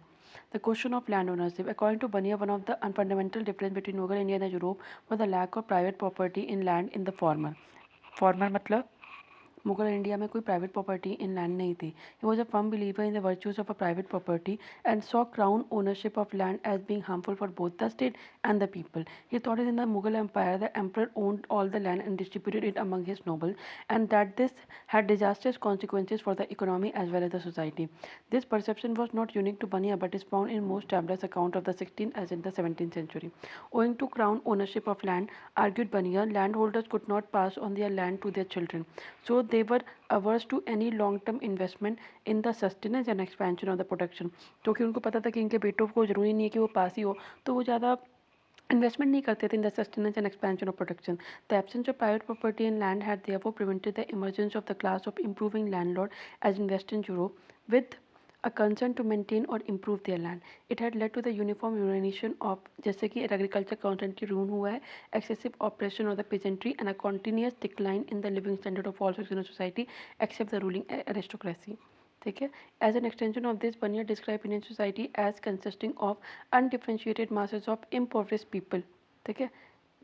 The question of land ownership. According to Bania, one of the fundamental difference between Mughal India and Europe was the lack of private property in land in the former. Former मतलब Mughal India में कोई private property in land नहीं थी. He was a firm believer in the virtues of a private property and saw crown ownership of land as being harmful for both the state and the people. He thought that in the Mughal Empire the emperor owned all the land and distributed it among his nobles, and that this had disastrous consequences for the economy as well as the society. This perception was not unique to Bania but is found in most travelers' account of the 16th as in the 17th century. Owing to crown ownership of land, argued Bania, landholders could not pass on their land to their children. So they were averse to any long-term investment in the sustenance and expansion of the production. क्योंकि उनको पता था कि इनके बेटों को जरूरी नहीं है कि वो पास ही हो, तो वो ज़्यादा investment नहीं करते थे in the sustenance and expansion of production. The absence of private property in land had therefore prevented the emergence of the class of improving landlord as in Western Europe, with a concern to maintain or improve their land. It had led to the uniform ruination of, जैसे कि agriculture constantly ruin हुआ है, excessive oppression of the peasantry and a continuous decline in the living standard of all sections of society except the ruling aristocracy. ठीक है. As an extension of this, Bania described Indian society as consisting of undifferentiated masses of impoverished people. ठीक है.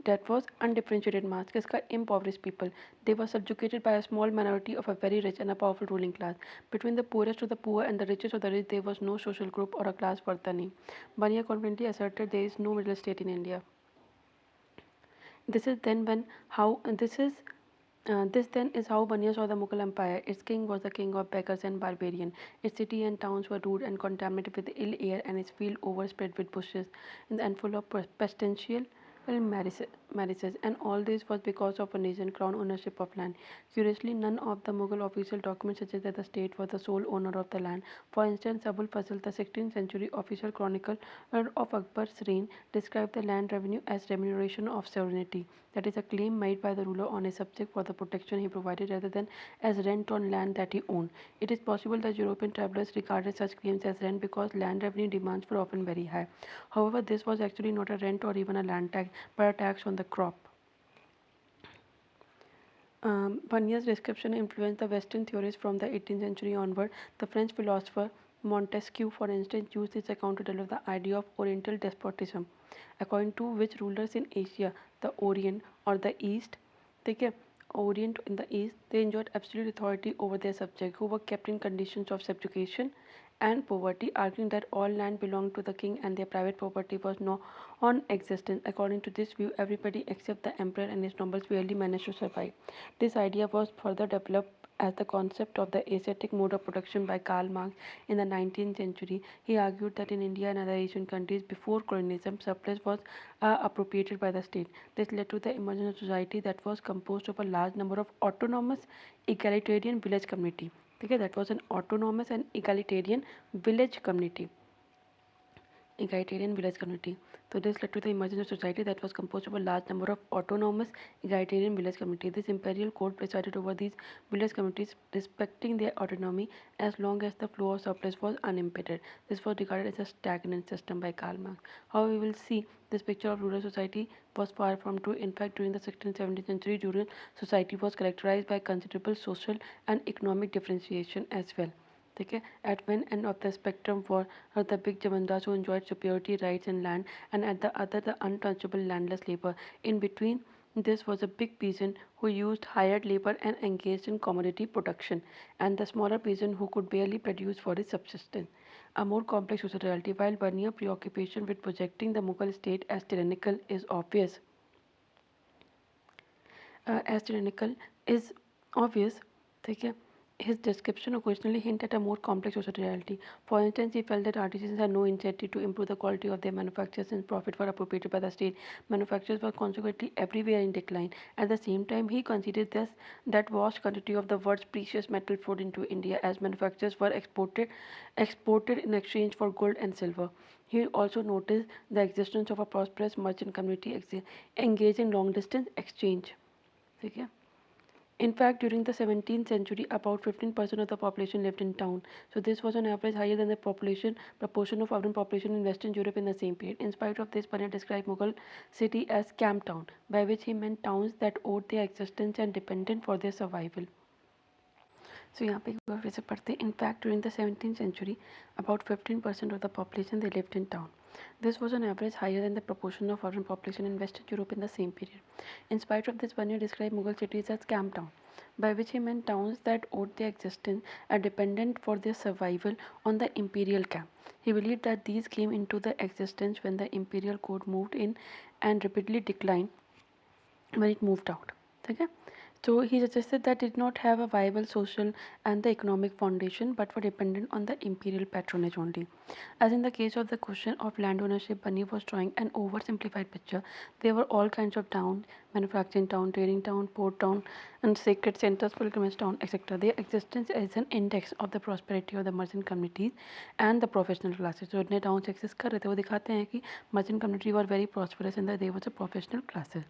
That was undifferentiated mass. किसका? Impoverished people. They were subjugated by a small minority of a very rich and a powerful ruling class. Between the poorest of the poor and the richest of the rich, there was no social group or a class worth the name. Bania confidently asserted there is no middle state in India. This is then when how this then is how Bania saw the Mughal Empire. Its king was the king of beggars and barbarian. Its city and towns were rude and contaminated with ill air, and its field overspread with bushes and full of pestilential marriages, and all this was because of a nation crown ownership of land. Curiously, none of the Mughal official documents suggest that the state was the sole owner of the land. For instance, Abul Fazl, the 16th century official chronicler of Akbar's reign, described the land revenue as remuneration of sovereignty, that is, a claim made by the ruler on his subject for the protection he provided rather than as rent on land that he owned. It is possible that European travelers regarded such claims as rent because land revenue demands were often very high. However, this was actually not a rent or even a land tax, but a tax on the crop. Bania's description influenced the Western theorists from the 18th century onward. The French philosopher Montesquieu, for instance, used this account to develop the idea of Oriental despotism, according to which rulers in Asia, the Orient or the East, ठीक Orient in the East, they enjoyed absolute authority over their subjects, who were kept in conditions of subjugation and poverty, arguing that all land belonged to the king and their private property was non-existent. According to this view, everybody except the emperor and his nobles barely managed to survive. This idea was further developed as the concept of the ascetic mode of production by Karl Marx in the 19th century. He argued that in India and other Asian countries before colonialism, surplus was appropriated by the state. This led to the emergence of society that was composed of a large number of autonomous, egalitarian village community. Okay, that was an autonomous and egalitarian village community. Egalitarian village community. So this led to the emergence of society that was composed of a large number of autonomous egalitarian village communities. This imperial code presided over these village communities, respecting their autonomy as long as the flow of surplus was unimpeded. This was regarded as a stagnant system by Karl Marx. However, we will see this picture of rural society was far from true. In fact, during the 16th 17th century, rural society was characterized by considerable social and economic differentiation as well. ठीक है at one end of the spectrum were the big zamindars who enjoyed superiority rights in land, and at the other the untouchable landless labor. In between this was a big peasant who used hired labor and engaged in commodity production, and the smaller peasant who could barely produce for his subsistence. A more complex social reality. While Bernier preoccupation with projecting the Mughal state as tyrannical is obvious, as tyrannical is obvious, ठीक है, his description occasionally hint at a more complex social reality. For instance, he felt that artisans had no incentive to improve the quality of their manufactures since profit were appropriated by the state. Manufactures were consequently everywhere in decline. At the same time, he considered this that vast quantity of the world's precious metal flowed into India as manufactures were exported in exchange for gold and silver. He also noticed the existence of a prosperous merchant community engaged in long distance exchange. ठीक है. In fact, during the 17th century, about 15% of the population lived in town. So this was on average higher than the proportion of urban population in Western Europe in the same period. In spite of this, Panay described Mughal city as camp town, by which he meant towns that owed their existence and dependent for their survival. So यहाँ पे एक बार फिर से पढ़ते. In fact, during the 17th century, about 15% of the population they lived in town. This was on average higher than the proportion of urban population in Western Europe in the same period. In spite of this, Bernier described Mughal cities as camp town, by which he meant towns that owed their existence and dependent for their survival on the imperial camp. He believed that these came into the existence when the imperial code moved in and rapidly declined when it moved out. Okay? So he suggested that it did not have a viable social and the economic foundation but were dependent on the imperial patronage only. As in the case of the question of land ownership, Bunny was drawing an oversimplified picture. There were all kinds of towns, manufacturing town, trading town, port town, and sacred centers, pilgrimage town, etc. Their existence is an index of the prosperity of the merchant communities and the professional classes. So इतने towns exist कर रहे थे, वो दिखाते हैं कि merchant community were very prosperous and that they were the professional classes.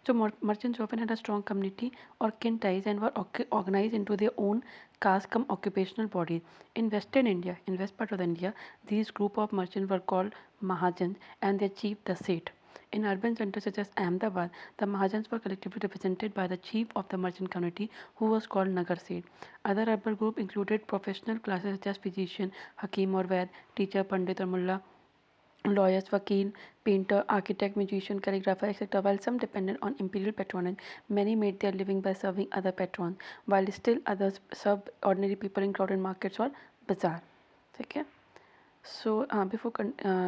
So merchants often had a strong community or kin ties and were organized into their own caste cum occupational bodies. In Western India, in west part of India, these group of merchants were called Mahajans and their chief the Seth. In urban centers such as Ahmedabad, the Mahajans were collectively represented by the chief of the merchant community who was called Nagar Seth. Other urban groups included professional classes such as physician, Hakim or Vaid, teacher, Pandit or Mullah, lawyers, vakil, painter, architect, musician, calligrapher, etc. While some depended on imperial patronage, many made their living by serving other patrons, while still others served ordinary people in crowded markets or bazaar. Okay? So before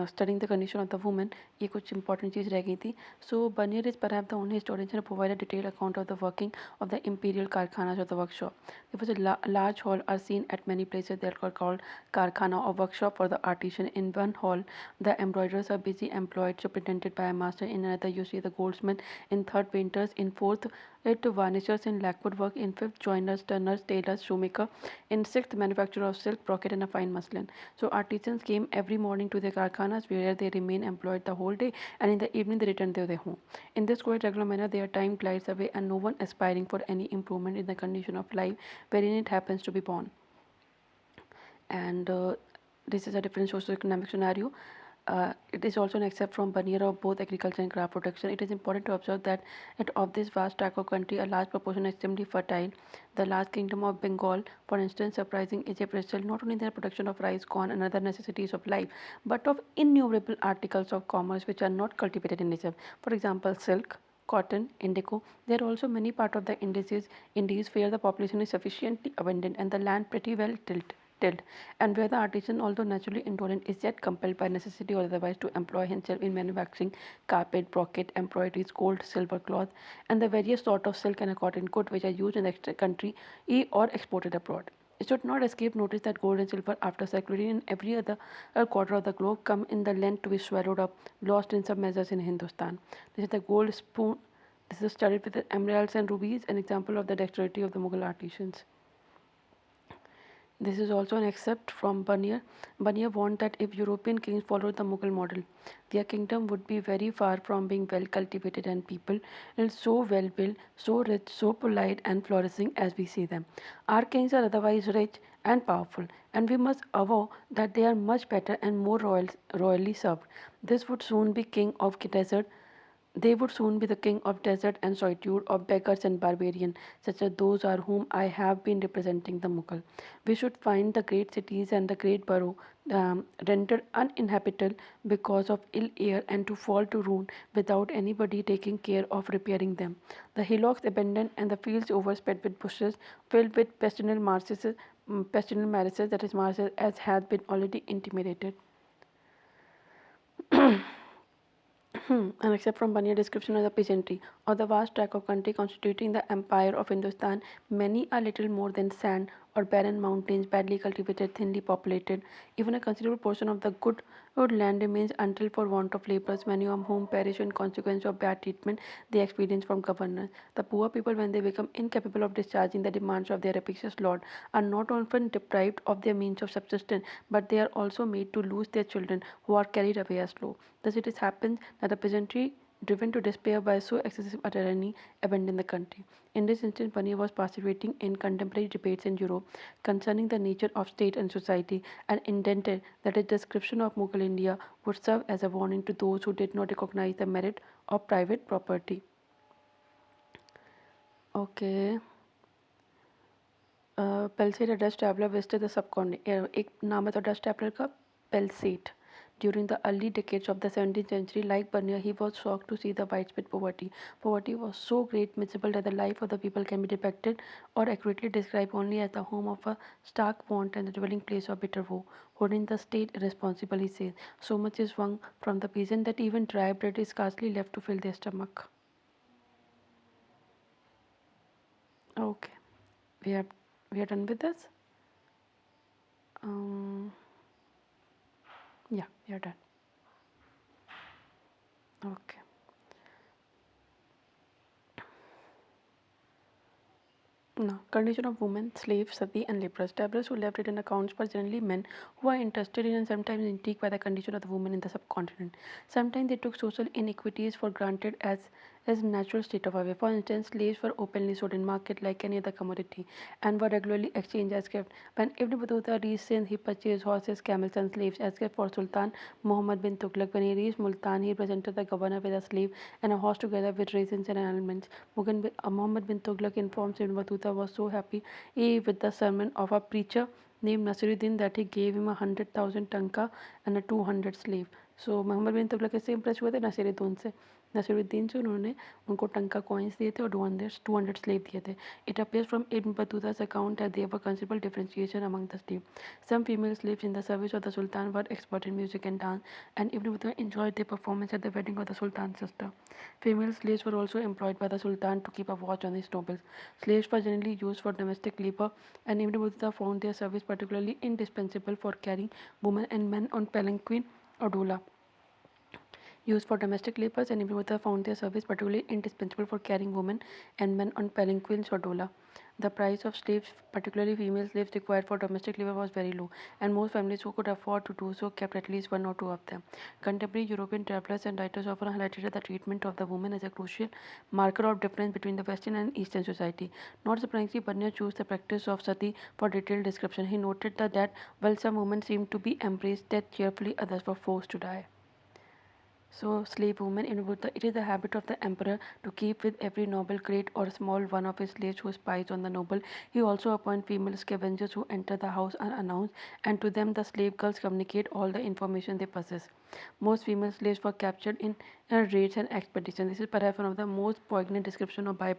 studying the condition of the woman, ये कुछ important चीज़ रह गई थी. So Bernier is perhaps the only historian to provide a detailed account of the working of the imperial karkhanas or the workshop. There was a large hall are seen at many places that are called karkhana or workshop for the artisan. In one hall, the embroiderers are busy employed, superintended by a master. In another, you see the goldsmith. In third, painters. In fourth, it varnishers in lacquer work. In fifth, joiners, turners, tailors, shoemaker. In sixth, manufacturer of silk, brocade, and a fine muslin. So artisans came every morning to their karkhanas where they remain employed the whole day, and in the evening they return to their home. In this quite regular manner, their time glides away, and no one aspiring for any improvement in the condition of life wherein it happens to be born. And this is a different socio-economic scenario. It is also an except from Bernier of both agriculture and craft production. It is important to observe that of this vast tract of country, a large proportion is extremely fertile. The large kingdom of Bengal, for instance, surprising Egypt itself, not only in the production of rice, corn, and other necessities of life, but of innumerable articles of commerce which are not cultivated in Egypt. For example, silk, cotton, indigo. There are also many parts of the Indies where the population is sufficiently abundant and the land pretty well tilled. tilled, and where the artisan, although naturally intolerant, is yet compelled by necessity or otherwise to employ himself in manufacturing carpet, brocade, embroideries, gold, silver cloth, and the various sort of silk and cotton good which are used in the country or exported abroad. It should not escape notice that gold and silver, after circulating in every other quarter of the globe, come in the length to be swallowed up, lost in some measures in Hindustan. This is the gold spoon. This is studied with the emeralds and rubies, an example of the dexterity of the Mughal artisans. This is also an excerpt from Banier. Banier warned that if European kings followed the Mughal model, their kingdom would be very far from being well cultivated and people so well built, so rich, so polite and flourishing as we see them. Our kings are otherwise rich and powerful, and we must avow that they are much better and more royally served. This would soon be king of desert. They would soon be the king of desert and solitude, of beggars and barbarians, such as those are whom I have been representing the Mughal. We should find the great cities and the great borough rendered uninhabitable because of ill air and to fall to ruin without anybody taking care of repairing them. The hillocks abandoned and the fields overspread with bushes filled with pestilent marishes, that is marshes, as has been already intimated. And except from Banya description of the peasantry or the vast tract of country constituting the empire of Hindustan, many are little more than sand or barren mountains, badly cultivated, thinly populated. Even a considerable portion of the good land remains until for want of laborers, many of whom perish in consequence of bad treatment they experience from governors. The poor people, when they become incapable of discharging the demands of their rapacious lord, are not often deprived of their means of subsistence, but they are also made to lose their children, who are carried away as slow. Thus it happens that the peasantry, driven to despair by so excessive a tyranny, abandon the country. In this instance, Bunyan was participating in contemporary debates in Europe concerning the nature of state and society, and intended that a description of Mughal India would serve as a warning to those who did not recognize the merit of private property. Okay. Pelset, a Dutch traveler, visited the subcontinent. एक नाम है तो Dutch traveler का Pelset. During the early decades of the 17th century, like Bernier, he was shocked to see the widespread poverty. Poverty was so great, miserable, that the life of the people can be depicted or accurately described only as the home of a stark want and the dwelling place of bitter woe. Wherein the state irresponsible, he says, so much is wrung from the peasant that even dry bread is scarcely left to fill their stomach. Okay, we have we are done with this. Um, yeah, we are done. Okay. Now, condition of women, slaves, sati, and lepers. Travelers who left written accounts were generally men who are interested in and sometimes intrigued by the condition of the women in the subcontinent. Sometimes they took social inequities for granted as natural state of affairs. For instance, slaves were openly sold in market like any other commodity and were regularly exchanged as gift. When Ibn Battuta reached Sindh, he purchased horses, camels, and slaves as gift for Sultan Muhammad bin Tughlaq. When he reached Multan, he presented the governor with a slave and a horse together with raisins and elements. Muhammad bin Tughlaq informs Ibn Battuta was so happy with the sermon of a preacher named Nasiruddin that he gave him 100,000 tanka and a 200 slave. So Muhammad bin Tughlaq से impressed हुए थे नसीरुद्दीन से उन्होंने उनको टंका coins दिए थे और 200 स्लेव दिए थे. It appears from Ibn Battuta's account that there were considerable differentiation among the slaves. Some female slaves in the service of the Sultan were expert in music and dance, and Ibn Battuta enjoyed their performance at the wedding of the Sultan's sister. Female slaves were also employed by the Sultan to keep a watch on his nobles. Slaves were generally used for domestic labor, and Ibn Battuta found their service particularly indispensable for carrying women and men on palanquin or dola. Used for domestic labours, and Ibn Battuta found their service particularly indispensable for carrying women and men on palanquins or dola. The price of slaves, particularly female slaves required for domestic labor, was very low, and most families who could afford to do so kept at least one or two of them. Contemporary European travelers and writers often highlighted the treatment of the woman as a crucial marker of difference between the Western and Eastern society. Not surprisingly, Bernier chose the practice of sati for detailed description. He noted that while some women seemed to be embraced death cheerfully, others were forced to die. So, slave women in Buddha, it is the habit of the emperor to keep with every noble, great or small, one of his slaves who spies on the noble. He also appoints female scavengers who enter the house unannounced, and to them the slave girls communicate all the information they possess. Most female slaves were captured in raids and expeditions. This is perhaps one of the most poignant description of Bhai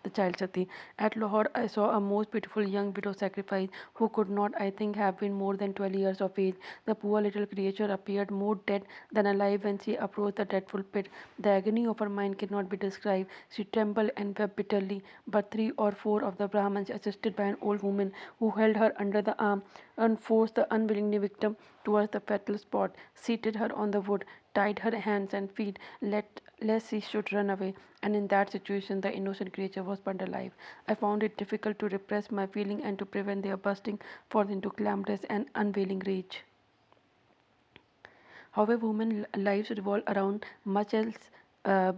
the child Sati. At Lahore, I saw a most beautiful young widow sacrificed who could not, I think, have been more than 12 years of age. The poor little creature appeared more dead than alive when she approached the dreadful pit. The agony of her mind cannot be described. She trembled and wept bitterly, but 3 or 4 of the Brahmins, assisted by an old woman who held her under the arm, and forced the unwilling victim towards the fatal spot, seated her on the wood, tied her hands and feet, lest she should run away, and in that situation the innocent creature was burned alive. I found it difficult to repress my feeling and to prevent their bursting forth into clamorous and unavailing rage. However, women's lives revolve around much else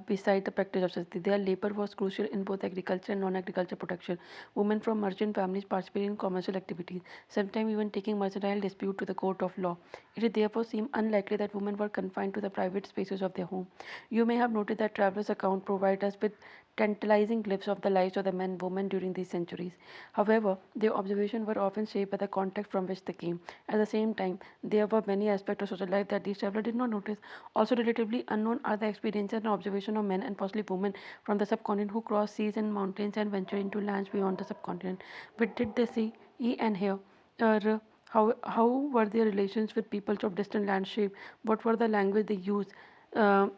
beside the practice of sati. Their labor was crucial in both agriculture and non-agriculture production. Women from merchant families participated in commercial activities, sometimes even taking mercantile dispute to the court of law. It therefore seems unlikely that women were confined to the private spaces of their home. You may have noted that travelers' account provide us with tantalizing glimpses of the lives of the men and women during these centuries. However, their observations were often shaped by the context from which they came. At the same time, there were many aspects of social life that these travelers did not notice. Also relatively unknown are the experiences and observations of men and possibly women from the subcontinent who crossed seas and mountains and ventured into lands beyond the subcontinent. What did they see and hear? How were their relations with peoples of distant landscape? What were the language they used?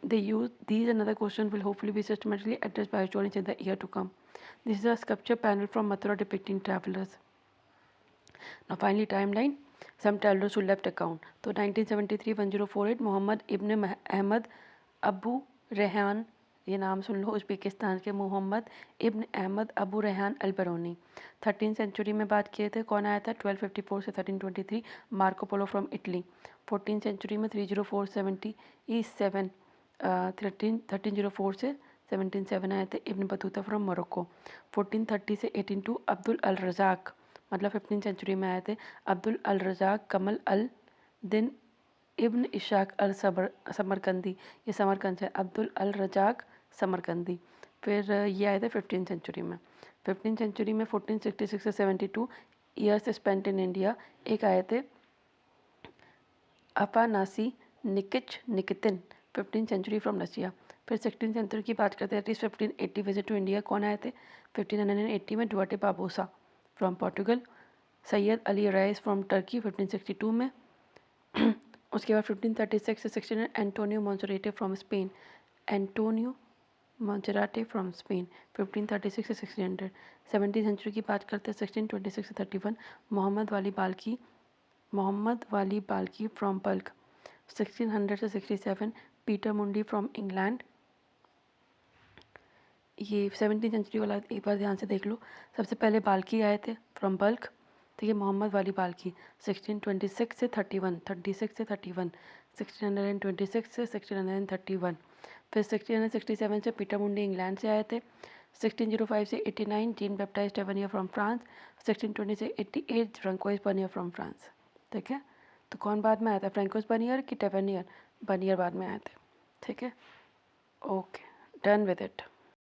These and other questions will hopefully be systematically addressed by historians in the year to come. This is a sculpture panel from Mathura depicting travelers. Now finally timeline. Some travelers who left account. So 1973 1048 Mohammad इब्न अहमद अबू रेहान, ये नाम सुन लो, Uzbekistan के मोहम्मद इब्न अहमद अबू रेहान अल Barauni. 13th century में बात किए थे, कौन आया था? 1254 से 1323 Marco Polo from Italy. 14th century में 30477 1304 से 177 आए थे इब्न बतूता फ्रॉम मोरक्को। 1430 से 182 अब्दुल अल रज़ाक, मतलब 15th सेंचुरी में आए थे अब्दुल अल रज़ाक कमल अल दिन इब्न इशाक अल समरकंदी, ये समरकंद से अब्दुल अल रज़ाक समरकंदी। फिर ये आए थे 15th सेंचुरी में। 15th सेंचुरी में 1466 से 72 ईयर्स स्पेंट इन इंडिया, एक आए थे Afanasy Nikitin 15th century from Russia. फिर 16th सेंचुरी की बात करते हैं, 1580 विजिट टू इंडिया, कौन आए थे? 1580 में डुआटे Barbosa from Portugal. Sayyid Ali Reis from Turkey 1562 में। उसके बाद 1536 से 1600 Antonio Monserrate from Spain, Antonio Monserrate from Spain 1536 से 1600। 17th सेंचुरी की बात करते हैं, 1626 से 31 मोहम्मद वाली बाल्की फ्रॉम बल्क। 1600 से 67 पीटर मुंडी फ्रॉम इंग्लैंड। ये 17th सेंचुरी वाला एक बार ध्यान से देख लो। सबसे पहले बाल्की आए थे फ्रॉम बल्क, तो ये मोहम्मद वाली बाल्की 1626 से 31 1626 से 1631। फिर 1667 से पीटर मुंडी इंग्लैंड से आए थे। 1605 से 89 जीन बैप्टाइस्ट टेवनियर फ्रॉम फ्रांस। 1620 से 88 फ्रेंकोइस बर्नियर फ्रॉम फ्रांस। ठीक है, तो कौन बाद में आया था, फ्रेंकोइस बर्नियर कि टेवनियर? बर्नियर बाद में आए थे। ठीक है, ओके, डन विद इट।